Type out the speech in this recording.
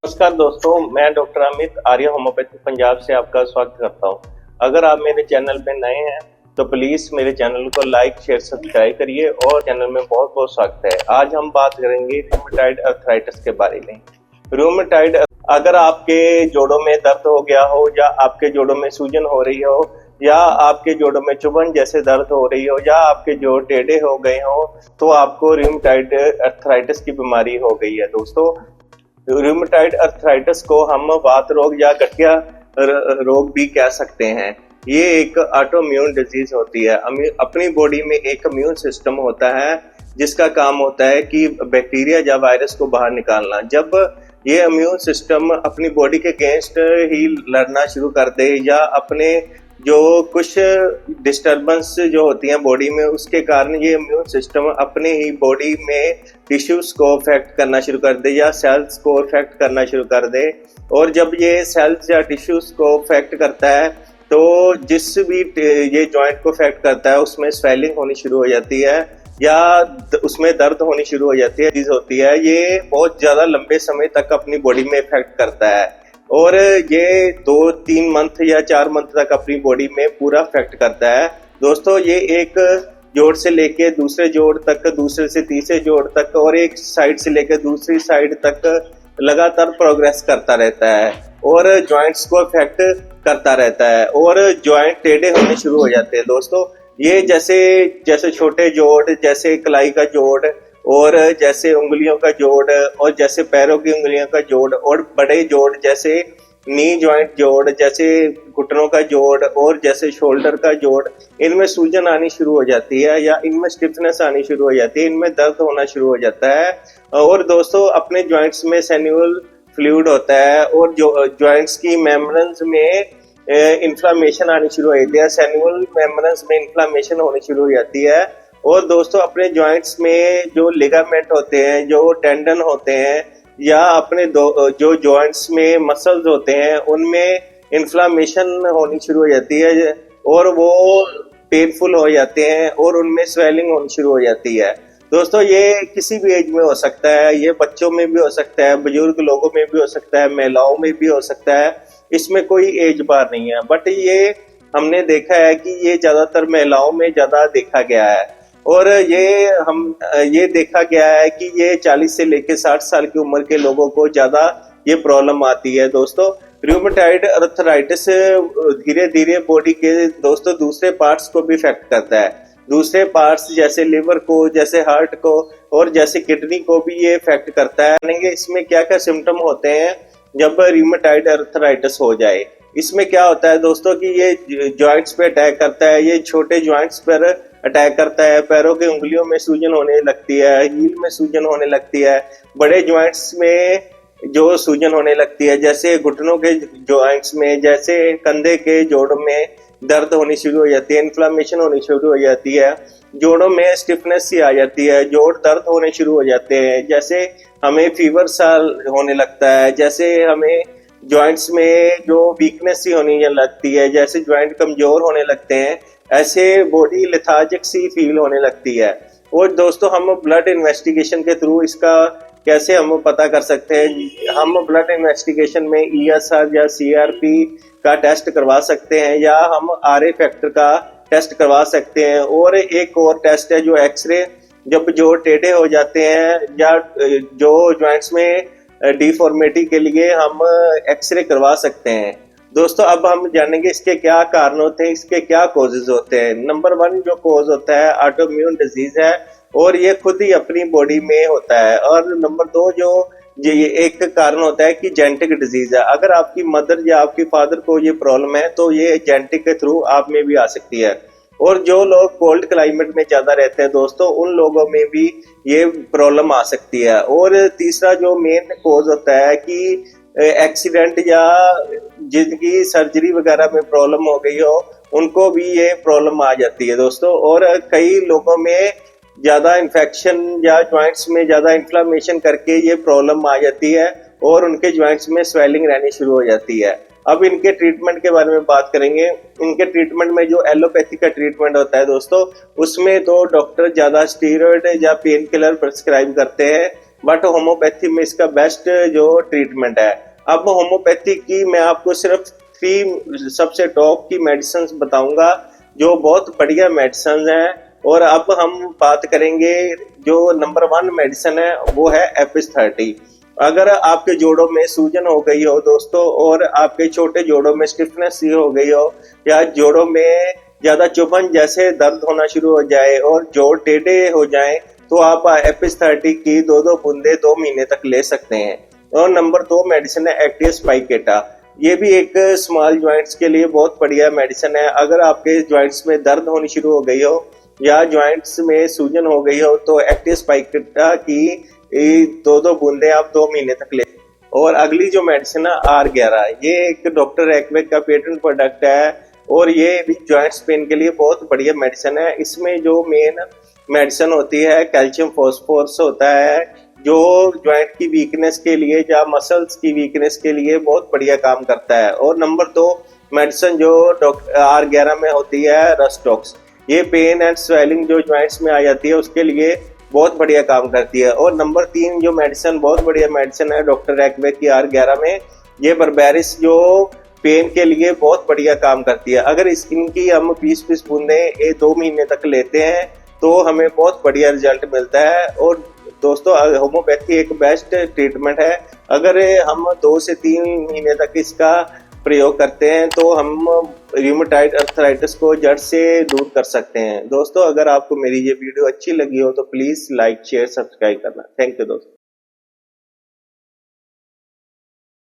नमस्कार दोस्तों, मैं डॉक्टर अमित आर्य होम्योपैथी पंजाब से आपका स्वागत करता हूं। अगर आप मेरे चैनल पे नए हैं तो प्लीज मेरे चैनल को लाइक शेयर सब्सक्राइब करिए और चैनल में बहुत बहुत स्वागत है। आज हम बात करेंगे रूमेटॉइड अर्थराइटिस के बारे में। रूमेटॉइड, अगर आपके जोड़ों में दर्द हो गया हो या आपके जोड़ों में सूजन हो रही हो या आपके जोड़ों में चुभन जैसे दर्द हो रही हो या आपके जोड़ टेढ़े हो गए हो तो आपको रूमेटॉइड अर्थराइटिस की बीमारी हो गई है। दोस्तों, रूमेटॉइड अर्थराइटिस को हम वात रोग या गठिया रोग भी कह सकते हैं। ये एक ऑटोइम्यून डिजीज होती है। अपनी बॉडी में एक इम्यून सिस्टम होता है जिसका काम होता है कि बैक्टीरिया या वायरस को बाहर निकालना। जब ये इम्यून सिस्टम अपनी बॉडी के अगेंस्ट ही लड़ना शुरू कर दे या अपने जो कुछ डिस्टरबेंस जो होती है बॉडी में उसके कारण ये इम्यून सिस्टम अपने ही बॉडी में टिश्यूज को अफेक्ट करना शुरू कर दे या सेल्स को अफेक्ट करना शुरू कर दे, और जब ये सेल्स या टिश्यूज को अफेक्ट करता है तो जिस भी ये जॉइंट को अफेक्ट करता है उसमें स्वेलिंग होनी शुरू हो जाती है या उसमें दर्द होनी शुरू हो जाती है। चीज होती है ये बहुत ज्यादा लंबे समय तक अपनी बॉडी में इफेक्ट करता है और ये 2-3 मंथ या 4 मंथ तक अपनी बॉडी में पूरा इफेक्ट करता है। दोस्तों, ये एक जोड़ से लेके दूसरे जोड़ तक, दूसरे से तीसरे जोड़ तक और एक साइड से लेकर दूसरी साइड तक लगातार प्रोग्रेस करता रहता है और जॉइंट्स को इफेक्ट करता रहता है और जॉइंट टेढ़े होने शुरू हो जाते हैं। दोस्तों, ये जैसे छोटे जोड़, जैसे कलाई का जोड़ और जैसे उंगलियों का जोड़ और जैसे पैरों की उंगलियों का जोड़ और बड़े जोड़ जैसे नी जॉइंट जोड़, जैसे घुटनों का जोड़ और जैसे शोल्डर का जोड़, इनमें सूजन आनी शुरू हो जाती है या इनमें स्टिफनेस आनी शुरू हो जाती है, इनमें दर्द होना शुरू हो जाता है। और दोस्तों, अपने जॉइंट्स में सैन्युअल फ्लूइड होता है और जो जॉइंट्स की मेम्ब्रेन्स में इन्फ्लामेशन आनी शुरू हो जाती है, सैन्युअल मेम्ब्रेन्स में इन्फ्लामेशन होनी शुरू हो जाती है। और दोस्तों, अपने जॉइंट्स में जो लिगामेंट होते हैं, जो टेंडन होते हैं या अपने जो जॉइंट्स में मसल्स होते हैं उनमें इन्फ्लामेशन होनी शुरू हो जाती है और वो पेनफुल हो जाते हैं और उनमें स्वेलिंग होनी शुरू हो जाती है। दोस्तों, ये किसी भी एज में हो सकता है, ये बच्चों में भी हो सकता है, बुजुर्ग लोगों में भी हो सकता है, महिलाओं में भी हो सकता है, इसमें कोई एज बार नहीं है। बट ये हमने देखा है कि ये ज्यादातर महिलाओं में ज्यादा देखा गया है और ये देखा गया है कि ये 40 से लेकर 60 साल की उम्र के लोगों को ज्यादा ये प्रॉब्लम आती है। दोस्तों, रूमेटॉइड अर्थराइटिस धीरे धीरे बॉडी के दोस्तों दूसरे पार्ट्स को भी इफेक्ट करता है। दूसरे पार्ट्स जैसे लिवर को, जैसे हार्ट को और जैसे किडनी को भी ये इफेक्ट करता है। इसमें क्या क्या सिम्टम होते हैं जब रूमेटॉइड अर्थराइटिस हो जाए। इसमें क्या होता है दोस्तों कि ये जॉइंट्स पे अटैक करता है, ये छोटे जॉइंट्स पर अटैक करता है, पैरों की उंगलियों में सूजन होने लगती है, हील में सूजन होने लगती है, बड़े जॉइंट्स में जो सूजन होने लगती है जैसे घुटनों के जॉइंट्स में, जैसे कंधे के जोड़ों में दर्द होनी शुरू हो जाती है, इन्फ्लामेशन होनी शुरू हो जाती है, जोड़ों में स्टिफनेस सी आ जाती है, जोड़ दर्द होने शुरू हो जाते हैं, जैसे हमें फीवर सा होने लगता है, जैसे हमें जॉइंट्स में जो वीकनेस सी होने लगती है, जैसे जॉइंट कमजोर होने लगते हैं, ऐसे बॉडी लेथार्जिक सी फील होने लगती है। और दोस्तों, हम ब्लड इन्वेस्टिगेशन के थ्रू इसका कैसे हम पता कर सकते हैं? हम ब्लड इन्वेस्टिगेशन में ESR या CRP का टेस्ट करवा सकते हैं या हम RA फैक्टर का टेस्ट करवा सकते हैं और एक और टेस्ट है जो एक्सरे, जब जोड़ टेढ़े हो जाते हैं या जो जॉइंट्स में डिफॉर्मिटी के लिए हम एक्सरे करवा सकते हैं। दोस्तों, अब हम जानेंगे इसके क्या कारण होते हैं, इसके क्या कॉजेज होते हैं। नंबर 1 जो कॉज होता है ऑटोइम्यून डिजीज है और ये खुद ही अपनी बॉडी में होता है। और नंबर 2 जो ये एक कारण होता है कि जेनेटिक डिजीज है। अगर आपकी मदर या आपके फादर को ये प्रॉब्लम है तो ये जेनेटिक के थ्रू आप में भी आ सकती है। और जो लोग कोल्ड क्लाइमेट में ज्यादा रहते हैं दोस्तों, उन लोगों में भी ये प्रॉब्लम आ सकती है। और तीसरा जो मेन कॉज होता है कि एक्सीडेंट या जिनकी सर्जरी वगैरह में प्रॉब्लम हो गई हो उनको भी ये प्रॉब्लम आ जाती है दोस्तों। और कई लोगों में ज्यादा इन्फेक्शन या जॉइंट्स में ज्यादा इन्फ्लामेशन करके ये प्रॉब्लम आ जाती है और उनके जॉइंट्स में स्वेलिंग रहनी शुरू हो जाती है। अब इनके ट्रीटमेंट के बारे में बात करेंगे। इनके ट्रीटमेंट में जो एलोपैथी का ट्रीटमेंट होता है दोस्तों, उसमें तो डॉक्टर ज्यादा स्टीरॉयड या पेन किलर प्रिस्क्राइब करते हैं, बट होम्योपैथी में इसका बेस्ट जो ट्रीटमेंट है। अब होम्योपैथी की मैं आपको सिर्फ 3 सबसे टॉप की मेडिसिन बताऊंगा जो बहुत बढ़िया मेडिसिन हैं। और अब हम बात करेंगे जो नंबर 1 मेडिसिन है वो है एपिस 30। अगर आपके जोड़ों में सूजन हो गई हो दोस्तों, और आपके छोटे जोड़ों में स्टिफनेस हो गई हो, या जोड़ों में ज्यादा चुभन जैसे दर्द होना शुरू हो जाए और जोड़ टेढ़े हो जाएं, तो आप एपिस 30 की 2-2 बूंदे 2 महीने तक ले सकते हैं। और नंबर 2 मेडिसिन है एक्टिव स्पाइकेटा। ये भी एक स्मॉल जॉइंट्स के लिए बहुत बढ़िया मेडिसिन है। अगर आपके जॉइंट्स में दर्द होनी शुरू हो गई हो या जॉइंट्स में सूजन हो गई हो, तो एक्टिव स्पाइकेटा की 2-2 बूंदे आप 2 महीने तक ले। और अगली जो मेडिसिन है R11, ये एक डॉक्टर एक्वेक का पेटेंट प्रोडक्ट है, और ये भी जॉइंट्स पेन के लिए बहुत बढ़िया मेडिसिन है। इसमें जो मेन मेडिसिन होती है कैल्शियम फॉस्फोरस होता है, जो जॉइंट की वीकनेस के लिए या मसल्स की वीकनेस के लिए बहुत बढ़िया काम करता है। और नंबर 2 मेडिसिन जो R11 में होती है रस्टॉक्स। ये पेन एंड स्वेलिंग जो जॉइंट्स में आ जाती है उसके लिए बहुत बढ़िया काम करती है। और नंबर 3 जो मेडिसिन बहुत बढ़िया मेडिसिन है डॉक्टर एक्वेक की R11 में, ये बर्बेरिस जो पेन के लिए बहुत बढ़िया काम करती है। अगर इनकी हम 20-20 बूंदे 2 महीने तक लेते हैं तो हमें बहुत बढ़िया रिजल्ट मिलता है। और दोस्तों होम्योपैथी एक बेस्ट ट्रीटमेंट है। अगर हम 2 से 3 महीने तक इसका प्रयोग करते हैं तो हम रूमेटॉइड अर्थराइटिस को जड़ से दूर कर सकते हैं। दोस्तों अगर आपको मेरी ये वीडियो अच्छी लगी हो तो प्लीज लाइक शेयर सब्सक्राइब करना। थैंक यू दोस्तों।